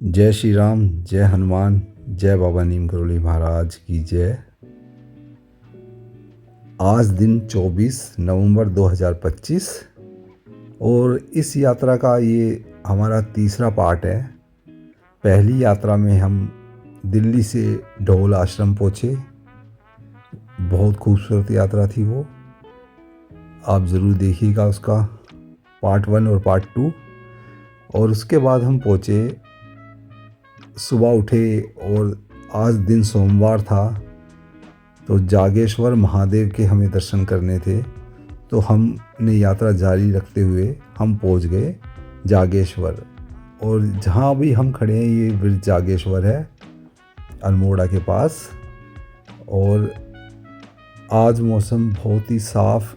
जय श्री राम, जय हनुमान, जय बाबा नीम करोली महाराज की जय। आज दिन 24 नवंबर 2025 और इस यात्रा का ये हमारा तीसरा पार्ट है। पहली यात्रा में हम दिल्ली से ढोल आश्रम पहुँचे। बहुत खूबसूरत यात्रा थी वो, आप ज़रूर देखिएगा उसका पार्ट 1 और पार्ट 2। और उसके बाद हम पहुँचे, सुबह उठे और आज दिन सोमवार था तो जागेश्वर महादेव के हमें दर्शन करने थे। तो हमने यात्रा जारी रखते हुए हम पहुंच गए जागेश्वर। और जहाँ भी हम खड़े हैं ये ब्रिज जागेश्वर है, अल्मोड़ा के पास। और आज मौसम बहुत ही साफ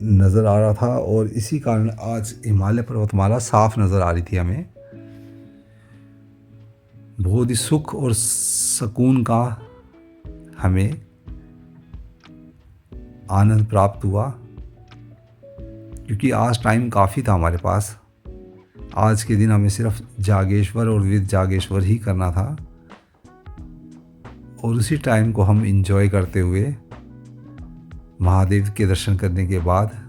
नज़र आ रहा था और इसी कारण आज हिमालय पर्वतमाला साफ नज़र आ रही थी हमें। बहुत ही सुख और सुकून का हमें आनंद प्राप्त हुआ, क्योंकि आज टाइम काफ़ी था हमारे पास। आज के दिन हमें सिर्फ जागेश्वर और विद जागेश्वर ही करना था और उसी टाइम को हम एंजॉय करते हुए महादेव के दर्शन करने के बाद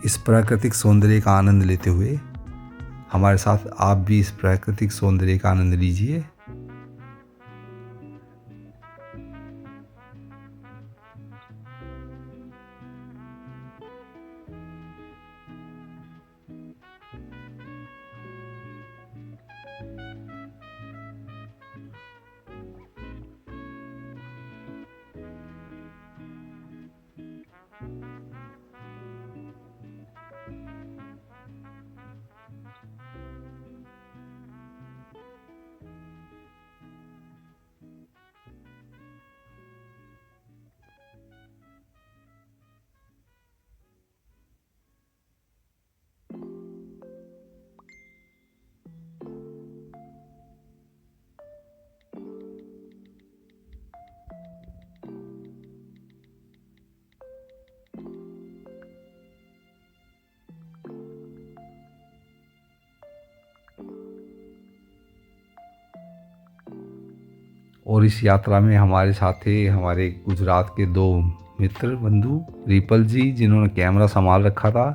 इस प्राकृतिक सौंदर्य का आनंद लेते हुए हमारे साथ आप भी इस प्राकृतिक सौंदर्य का आनंद लीजिए। और इस यात्रा में हमारे साथ थे हमारे गुजरात के 2 मित्र बंधु, रिपल जी, जिन्होंने कैमरा संभाल रखा था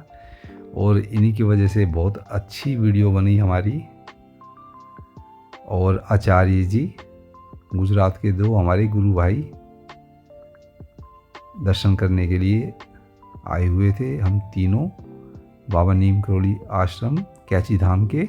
और इन्हीं की वजह से बहुत अच्छी वीडियो बनी हमारी। और आचार्य जी, गुजरात के 2 हमारे गुरु भाई, दर्शन करने के लिए आए हुए थे। हम तीनों बाबा नीम करोली आश्रम कैची धाम के।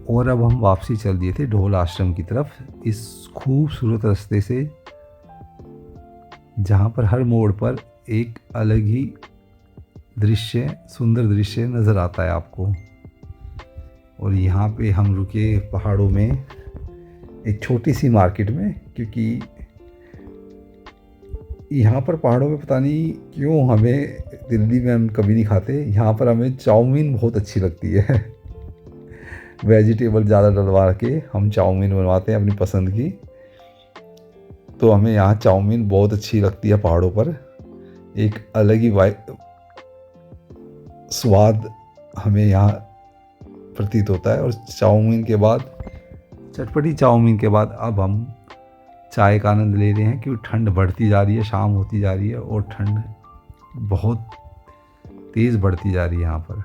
और अब हम वापसी चल दिए थे ढोल आश्रम की तरफ, इस खूबसूरत रास्ते से जहाँ पर हर मोड़ पर एक अलग ही दृश्य, सुंदर दृश्य नज़र आता है आपको। और यहाँ पे हम रुके पहाड़ों में एक छोटी सी मार्केट में, क्योंकि यहाँ पर पहाड़ों में पता नहीं क्यों, हमें दिल्ली में हम कभी नहीं खाते, यहाँ पर हमें चाउमीन बहुत अच्छी लगती है। वेजिटेबल ज़्यादा डलवा के हम चाउमीन बनवाते हैं अपनी पसंद की। तो हमें यहाँ चाउमीन बहुत अच्छी लगती है पहाड़ों पर। एक अलग ही स्वाद हमें यहाँ प्रतीत होता है। और चाउमीन के बाद, चटपटी चाउमीन के बाद अब हम चाय का आनंद ले रहे हैं, क्योंकि ठंड बढ़ती जा रही है, शाम होती जा रही है और ठंड बहुत तेज़ बढ़ती जा रही है यहाँ पर।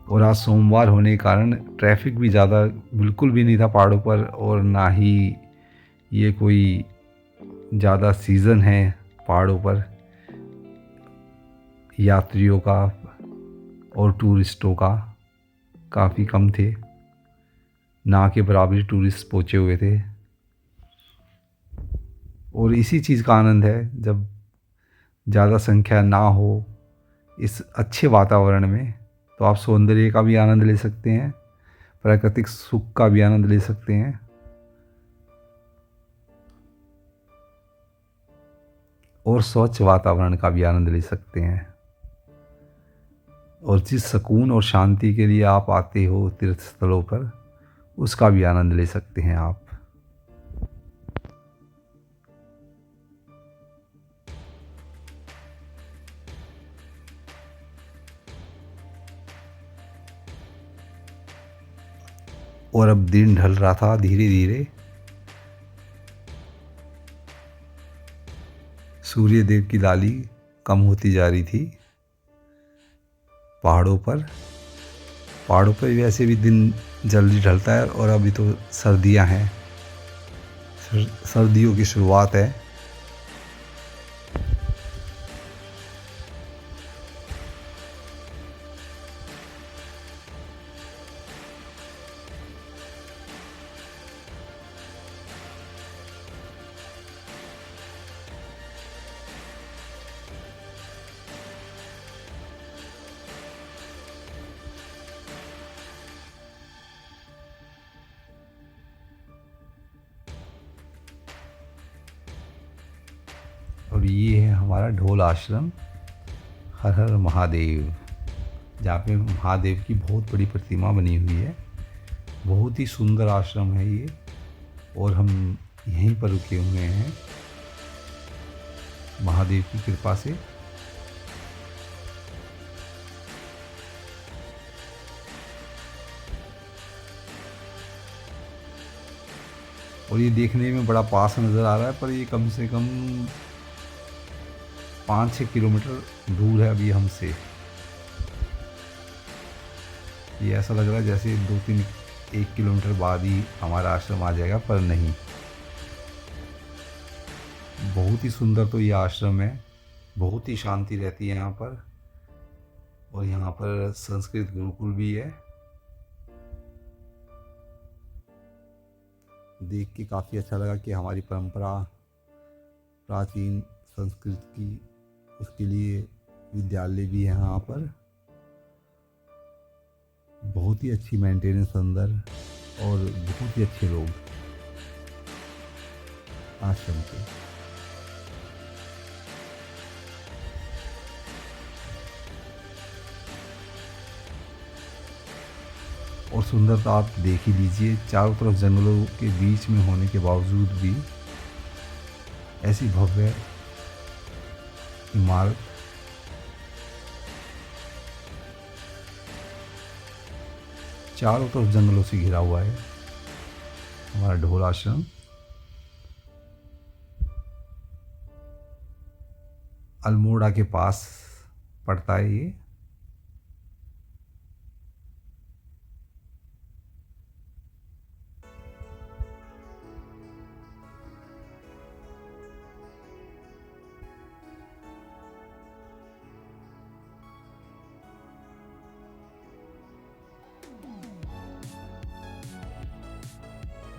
और आज सोमवार होने के कारण ट्रैफिक भी ज़्यादा बिल्कुल भी नहीं था पहाड़ों पर, और ना ही ये कोई ज़्यादा सीज़न है पहाड़ों पर यात्रियों का और टूरिस्टों का काफ़ी कम थे, ना के बराबर टूरिस्ट पहुँचे हुए थे। और इसी चीज़ का आनंद है जब ज़्यादा संख्या ना हो इस अच्छे वातावरण में, तो आप सौंदर्य का भी आनंद ले सकते हैं, प्राकृतिक सुख का भी आनंद ले सकते हैं और स्वच्छ वातावरण का भी आनंद ले सकते हैं। और जिस सुकून और शांति के लिए आप आते हो तीर्थ स्थलों पर, उसका भी आनंद ले सकते हैं आप। और अब दिन ढल रहा था धीरे धीरे। सूर्य देव की लाली कम होती जा रही थी पहाड़ों पर। पहाड़ों पर वैसे भी दिन जल्दी ढलता है और अभी तो सर्दियां हैं, सर्दियों की शुरुआत है। और ये है हमारा ढोल आश्रम, हर हर महादेव, जहाँ पे महादेव की बहुत बड़ी प्रतिमा बनी हुई है। बहुत ही सुंदर आश्रम है ये, और हम यहीं पर रुके हुए हैं महादेव की कृपा से। और ये देखने में बड़ा पास नज़र आ रहा है, पर ये कम से कम 5-6 किलोमीटर दूर है अभी हमसे। ये ऐसा लग रहा है जैसे 2-3-1 किलोमीटर बाद ही हमारा आश्रम आ जाएगा, पर नहीं। बहुत ही सुंदर तो ये आश्रम है, बहुत ही शांति रहती है यहाँ पर। और यहाँ पर संस्कृत गुरुकुल भी है। देख के काफ़ी अच्छा लगा कि हमारी परंपरा, प्राचीन संस्कृत की, उसके लिए विद्यालय भी है यहाँ पर। बहुत ही अच्छी मेंटेनेंस अंदर, और बहुत ही अच्छे लोग आश्रम के। और सुंदरता आप देख ही लीजिए, चारों तरफ जंगलों के बीच में होने के बावजूद भी ऐसी भव्य इमारत। चारों तरफ जंगलों से घिरा हुआ है हमारा ढोल आश्रम। अल्मोड़ा के पास पड़ता है ये।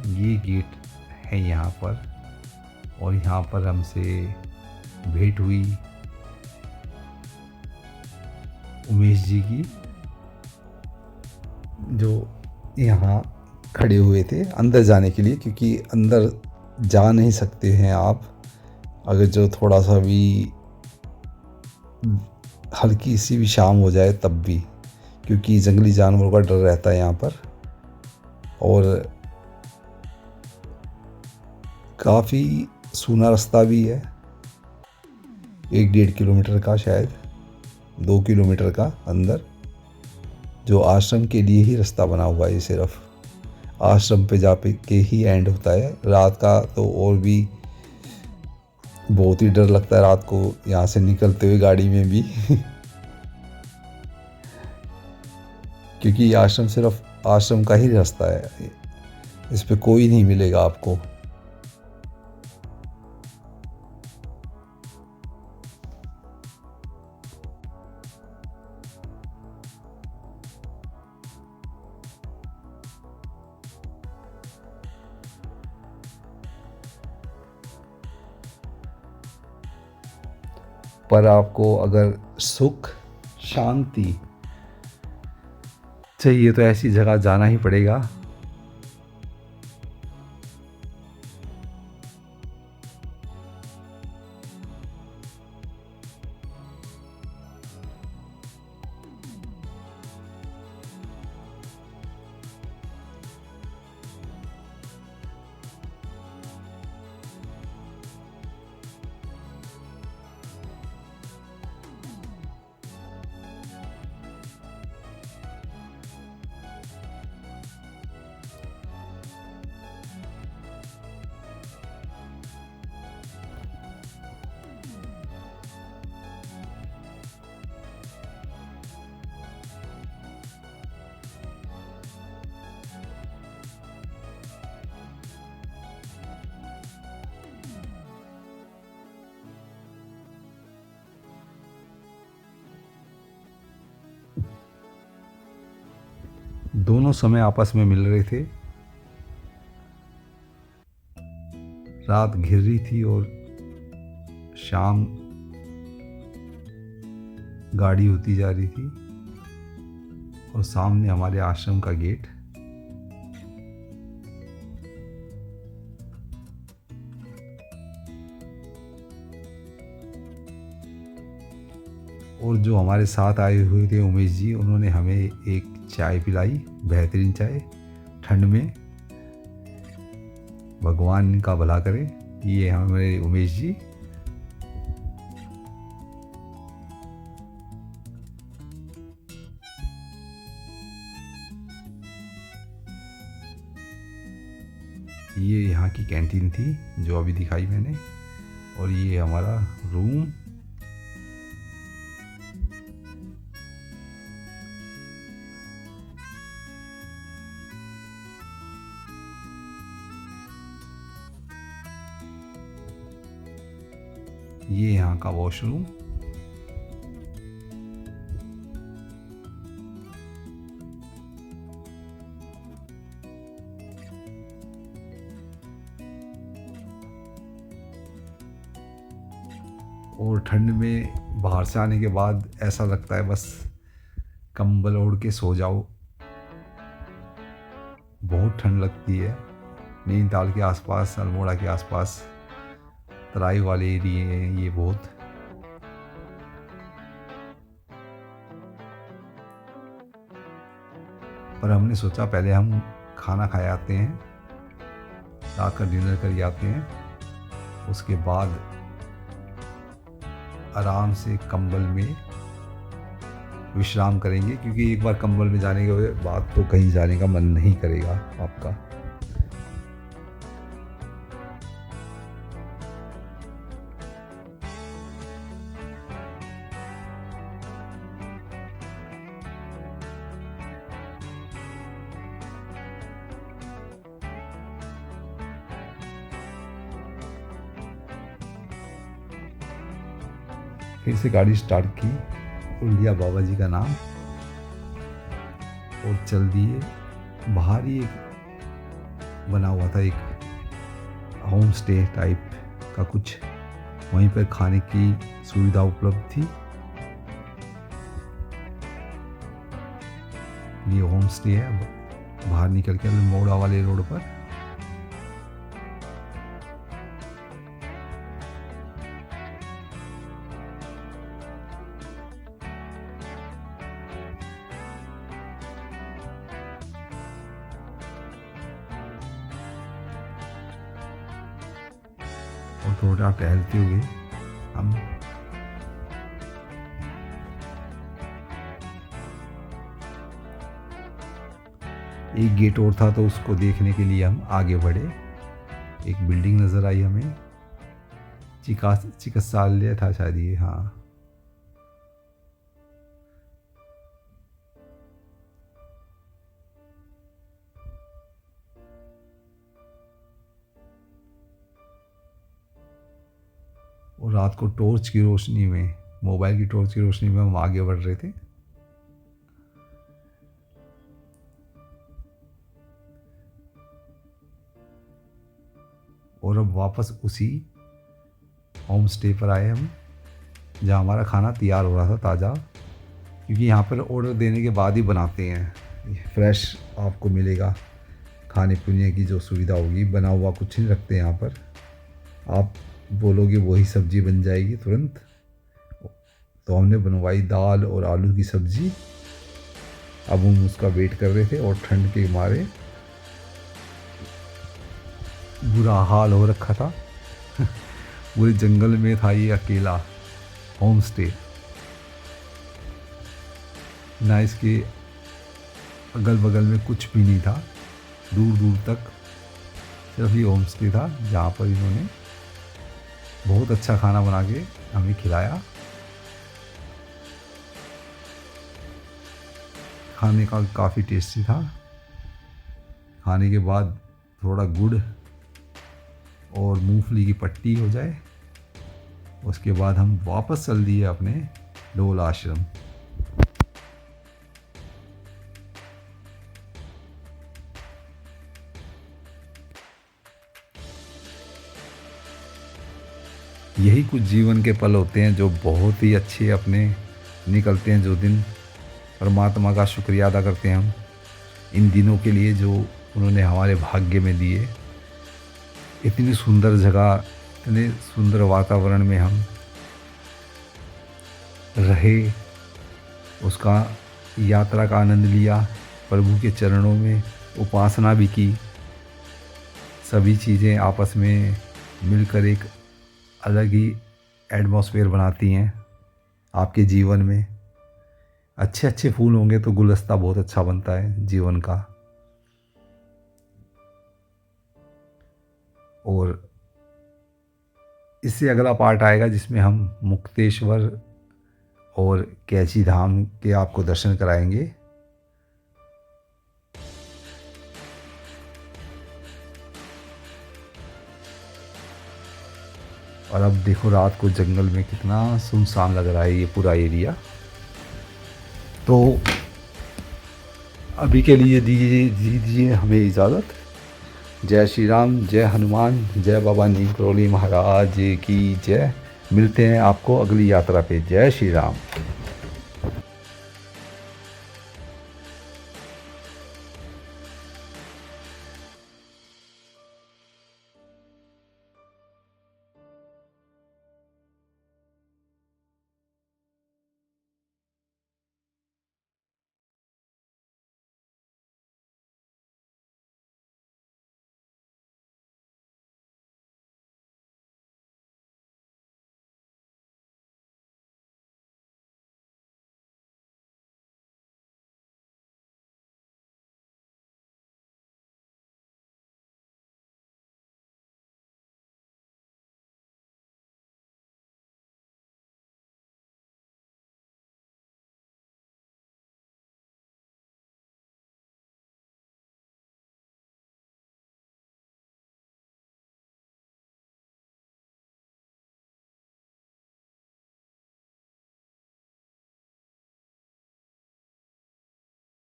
ये गेट है यहाँ पर, और यहाँ पर हमसे भेंट हुई उमेश जी की, जो यहाँ खड़े हुए थे अंदर जाने के लिए, क्योंकि अंदर जा नहीं सकते हैं आप अगर जो थोड़ा सा भी हल्की सी भी शाम हो जाए तब भी, क्योंकि जंगली जानवरों का डर रहता है यहाँ पर। और काफ़ी सूना रास्ता भी है, 1-1.5 किलोमीटर का, शायद 2 किलोमीटर का अंदर, जो आश्रम के लिए ही रास्ता बना हुआ है। ये सिर्फ आश्रम पे जा के ही एंड होता है। रात का तो और भी बहुत ही डर लगता है रात को यहाँ से निकलते हुए गाड़ी में भी क्योंकि ये आश्रम सिर्फ आश्रम का ही रास्ता है, इस पे कोई नहीं मिलेगा आपको। पर आपको अगर सुख शांति चाहिए तो ऐसी जगह जाना ही पड़ेगा। दोनों समय आपस में मिल रहे थे। रात घिर रही थी और शाम गाढ़ी होती जा रही थी और सामने हमारे आश्रम का गेट। और जो हमारे साथ आए हुए थे उमेश जी, उन्होंने हमें एक चाय पिलाई, बेहतरीन चाय ठंड में। भगवान का भला करे। ये हमारे उमेश जी। ये यहाँ की कैंटीन थी जो अभी दिखाई मैंने, और ये हमारा रूम। ये यहाँ का वॉशरूम। और ठंड में बाहर से आने के बाद ऐसा लगता है बस कंबल ओढ़ के सो जाओ। बहुत ठंड लगती है। नैनीताल के आसपास, अल्मोड़ा के आसपास तराई वाले एरिए हैं ये बहुत। पर हमने सोचा पहले हम खाना खाए आते हैं, आकर डिनर कर आते हैं, उसके बाद आराम से कंबल में विश्राम करेंगे, क्योंकि एक बार कंबल में जाने के बाद तो कहीं जाने का मन नहीं करेगा आपका। फिर से गाड़ी स्टार्ट की और लिया बाबा जी का नाम और चल दिए। बाहर ही एक बना हुआ था, एक होम स्टे टाइप का कुछ, वहीं पर खाने की सुविधा उपलब्ध थी। ये होम स्टे है, बाहर निकल के मोड़ा वाले रोड पर। और थोड़ा टहलते हुए हम एक गेट और था तो उसको देखने के लिए हम आगे बढ़े। एक बिल्डिंग नज़र आई हमें, चिकित्सालय था शायद ये। हाँ, और रात को टॉर्च की रोशनी में, मोबाइल की टॉर्च की रोशनी में हम आगे बढ़ रहे थे। और अब वापस उसी होम स्टे पर आए हम। जहाँ हमारा खाना तैयार हो रहा था ताज़ा, क्योंकि यहाँ पर ऑर्डर देने के बाद ही बनाते हैं, फ्रेश आपको मिलेगा। खाने पीने की जो सुविधा होगी, बना हुआ कुछ नहीं रखते यहाँ पर, आप बोलोगे वही सब्ज़ी बन जाएगी तुरंत। तो हमने बनवाई दाल और आलू की सब्ज़ी। अब हम उसका वेट कर रहे थे और ठंड के मारे बुरा हाल हो रखा था। पूरे जंगल में था ये अकेला होम स्टे, ना इसके अगल बगल में कुछ भी नहीं था, दूर दूर तक सिर्फ ये होम स्टे था, जहाँ पर इन्होंने बहुत अच्छा खाना बना के हमें खिलाया। खाने का काफ़ी टेस्टी था। खाने के बाद थोड़ा गुड़ और मूंगफली की पट्टी हो जाए, उसके बाद हम वापस चल दिए अपने डोल आश्रम। यही कुछ जीवन के पल होते हैं जो बहुत ही अच्छे अपने निकलते हैं, जो दिन परमात्मा का शुक्रिया अदा करते हैं हम इन दिनों के लिए जो उन्होंने हमारे भाग्य में दिए। इतनी सुंदर जगह, इतने सुंदर वातावरण में हम रहे, उसका यात्रा का आनंद लिया, प्रभु के चरणों में उपासना भी की। सभी चीज़ें आपस में मिलकर एक अलग ही एटमॉस्फेयर बनाती हैं आपके जीवन में। अच्छे अच्छे फूल होंगे तो गुलदस्ता बहुत अच्छा बनता है जीवन का। और इससे अगला पार्ट आएगा जिसमें हम मुक्तेश्वर और कैची धाम के आपको दर्शन कराएंगे। और अब देखो रात को जंगल में कितना सुनसान लग रहा है ये पूरा एरिया। तो अभी के लिए दीजिए हमें इजाज़त। जय श्री राम, जय हनुमान, जय बाबा नीम करोली महाराज की जय। मिलते हैं आपको अगली यात्रा पे। जय श्री राम।